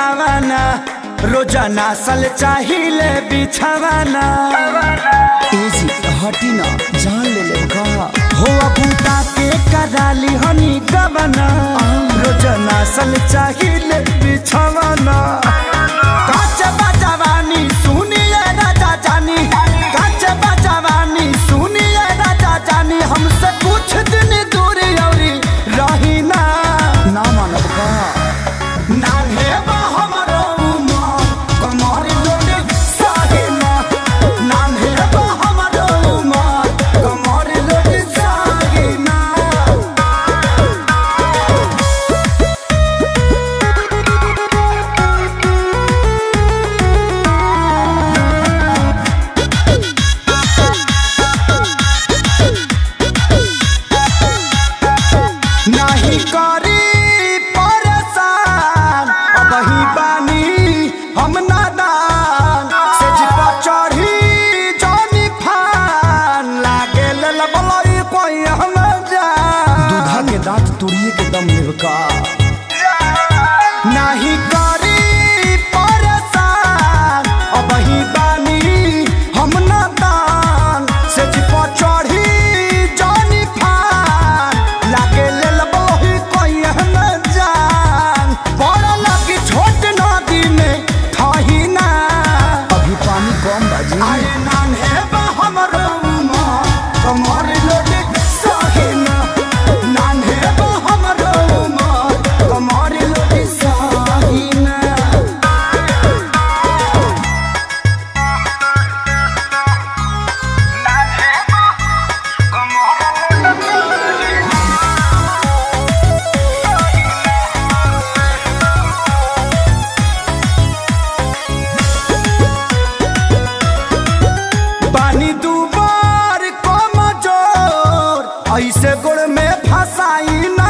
गावाना रोजाना सल चाहिए बिछावाना एजी हटी ना जान ले ले का हो बूटा के कराली हनी गावाना रोजाना सल चाहिए बिछावाना काच बजवानी सुनिए राजा जानी काच बजवानी सुनिए राजा जानी हमसे कुछ दिन दूर औरी रही ना मानव का ना है हमरो उमर कमर लोटे साहिना ना है हमरो उमर कमर लोटे साहिना नहीं करी परेशान अब ही बानी हम नादान से जिपा चढ़ी जानी फान लागे ललबलई कोई हम जान दूधा के दांत तुड़िए के दम लेव का नहीं करी परेशान अब ही बानी हम नादान से जिपा चढ़ी जानी फान लागे ललबलई कोई हम जान बड़ा लगी छोट नदी में थाही ना अभी पानी कम बाजी आए नान है हमरो उमर कमर लोटे साहिना नान है हमरो उमर कमर लोटे साहिना पानी दूबार कम जोर ऐसे गोड़ में फसाई ना